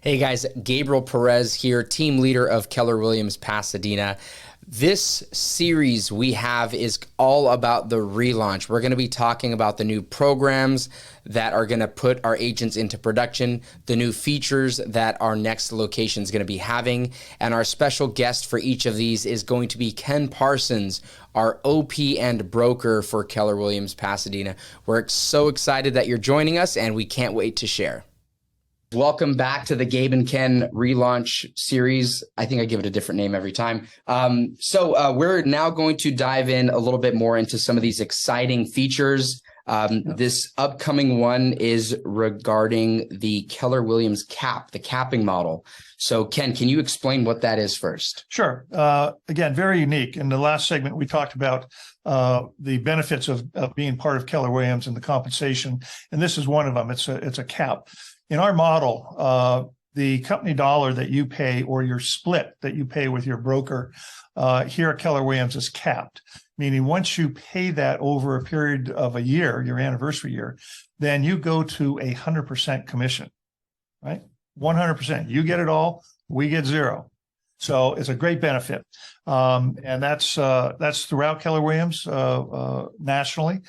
Hey guys, Gabriel Perez here, team leader of Keller Williams Pasadena. This series we have is all about the relaunch. We're going to be talking about the new programs that are going to put our agents into production, the new features that our next location is going to be having, and our special guest for each of these is going to be Ken Parsons, our OP and broker for Keller Williams Pasadena. We're so excited that you're joining us, and we can't wait to share. Welcome back to the Gabe and Ken relaunch series. I think I give it a different name every time. We're now going to dive in a little bit more into some of these exciting features. This upcoming one is regarding the Keller Williams cap, the capping model. So Ken, can you explain what that is first? Sure. Again, very unique. In the last segment, we talked about the benefits of being part of Keller Williams and the compensation. And this is one of them. It's a cap. In our model, the company dollar that you pay or your split that you pay with your broker here at Keller Williams is capped, meaning once you pay that over a period of a year, your anniversary year, then you go to 100% commission, right? 100%. You get it all, we get zero. So it's a great benefit. And that's throughout Keller Williams nationally.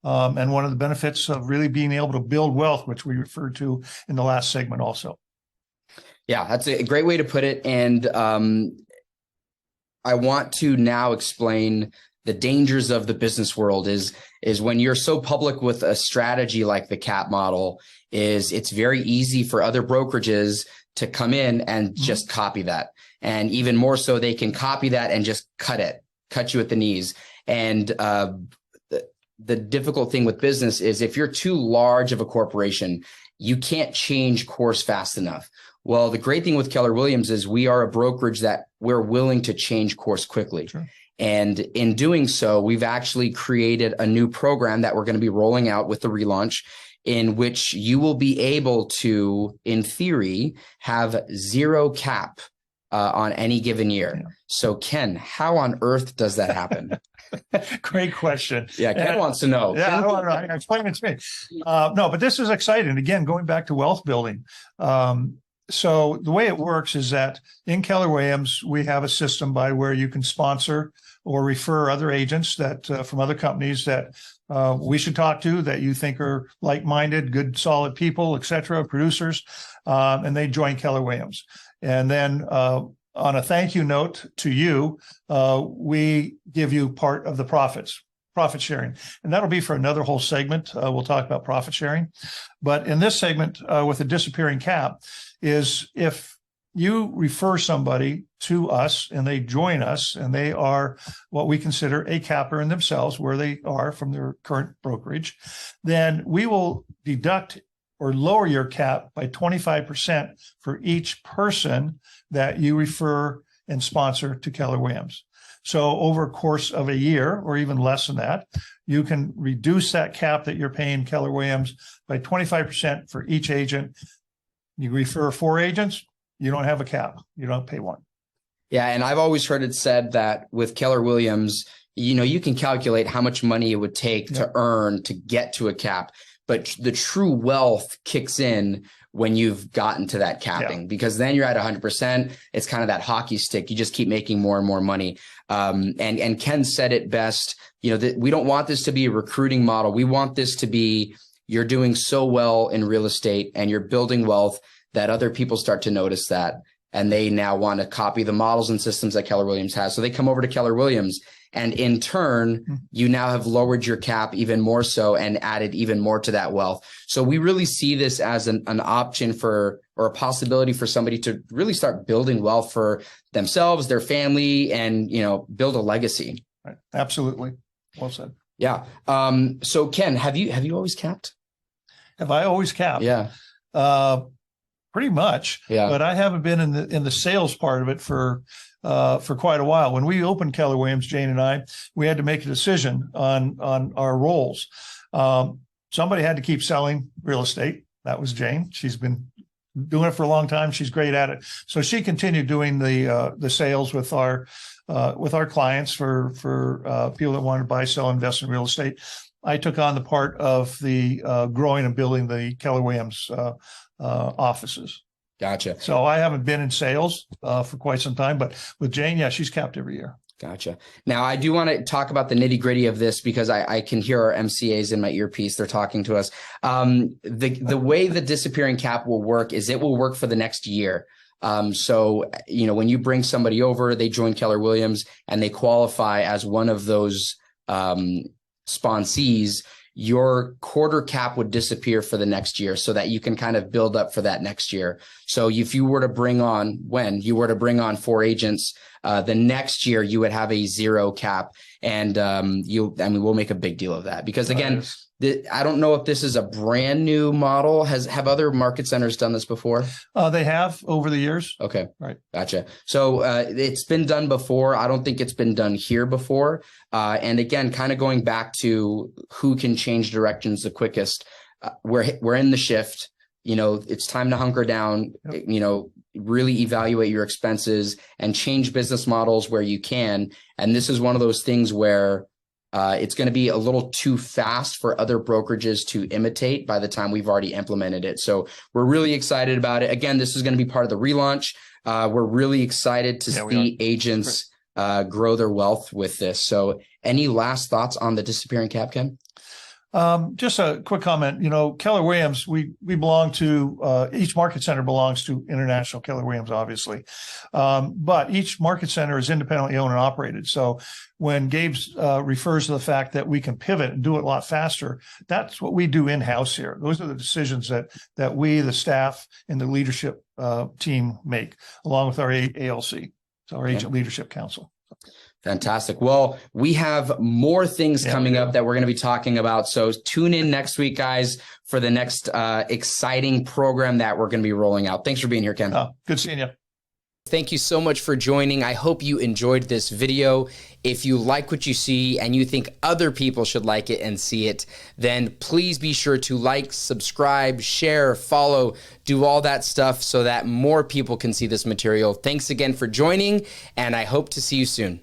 And one of the benefits of really being able to build wealth, which we referred to in the last segment also. Yeah, that's a great way to put it. And I want to now explain the dangers of the business world is when you're so public with a strategy like the cap model, it's very easy for other brokerages to come in and just copy that. And even more so, they can copy that and just cut you at the knees. And the difficult thing with business is if you're too large of a corporation, you can't change course fast enough. Well, the great thing with Keller Williams is we are a brokerage that we're willing to change course quickly. Sure. And in doing so, we've actually created a new program that we're going to be rolling out with the relaunch, in which you will be able to, in theory, have zero cap on any given year. Yeah. So Ken, how on earth does that happen? Great question. Yeah, Ken wants to know. Yeah, I want to know. Explain it to me. No, but this is exciting. Again, going back to wealth building. So the way it works is that in Keller Williams, we have a system by where you can sponsor or refer other agents that from other companies that we should talk to, that you think are like-minded, good, solid people, et cetera, producers, and they join Keller Williams. And then on a thank you note to you, we give you part of the profit sharing. And that'll be for another whole segment. We'll talk about profit sharing. But in this segment with a disappearing cap is if you refer somebody to us and they join us and they are what we consider a capper in themselves, where they are from their current brokerage, then we will deduct or lower your cap by 25% for each person that you refer and sponsor to Keller Williams. So over a course of a year, or even less than that, you can reduce that cap that you're paying Keller Williams by 25% for each agent. You refer 4 agents, you don't have a cap. You don't pay one. Yeah, and I've always heard it said that with Keller Williams, you can calculate how much money it would take to earn to get to a cap. But the true wealth kicks in when you've gotten to that capping, because then you're at 100%. It's kind of that hockey stick. You just keep making more and more money. And Ken said it best. We don't want this to be a recruiting model. We want this to be, you're doing so well in real estate and you're building wealth that other people start to notice that. And they now want to copy the models and systems that Keller Williams has. So they come over to Keller Williams. And in turn, you now have lowered your cap even more so and added even more to that wealth. So we really see this as an option or a possibility for somebody to really start building wealth for themselves, their family, and, build a legacy. Right. Absolutely. Well said. Yeah. So Ken, have you always capped? Have I always capped? Yeah. Pretty much. Yeah. But I haven't been in the sales part of it for quite a while. When we opened Keller Williams, Jane and I, we had to make a decision on our roles. Somebody had to keep selling real estate. That was Jane. She's been doing it for a long time. She's great at it. So she continued doing the sales with our clients for people that wanted to buy, sell, invest in real estate. I took on the part of the growing and building the Keller Williams offices. Gotcha. So I haven't been in sales for quite some time, but with Jane, yeah, she's capped every year. Gotcha. Now, I do want to talk about the nitty gritty of this because I can hear our MCAs in my earpiece. They're talking to us. The way the disappearing cap will work is it will work for the next year. So, when you bring somebody over, they join Keller Williams and they qualify as one of those sponsees, your quarter cap would disappear for the next year so that you can kind of build up for that next year. So if you were to bring on, when you were to bring on 4 agents, the next year you would have a 0 cap, and we'll make a big deal of that because again, I don't know if this is a brand new model. Have other market centers done this before? They have over the years. Okay. Right. Gotcha. So it's been done before. I don't think it's been done here before. And again, kind of going back to who can change directions the quickest. We're in the shift. It's time to hunker down, really evaluate your expenses and change business models where you can. And this is one of those things where it's going to be a little too fast for other brokerages to imitate by the time we've already implemented it. So we're really excited about it. Again, this is going to be part of the relaunch. We're really excited to see agents grow their wealth with this. So any last thoughts on the disappearing cap, Ken? Just a quick comment. Keller Williams, we belong to, each market center belongs to International Keller Williams, obviously. But each market center is independently owned and operated. So when Gabe refers to the fact that we can pivot and do it a lot faster, that's what we do in-house here. Those are the decisions that we, the staff and the leadership team make, along with our ALC, so our Agent Leadership Council. Fantastic. Well, we have more things coming up that we're going to be talking about. So tune in next week, guys, for the next exciting program that we're going to be rolling out. Thanks for being here, Ken. Good seeing you. Thank you so much for joining. I hope you enjoyed this video. If you like what you see and you think other people should like it and see it, then please be sure to like, subscribe, share, follow, do all that stuff so that more people can see this material. Thanks again for joining, and I hope to see you soon.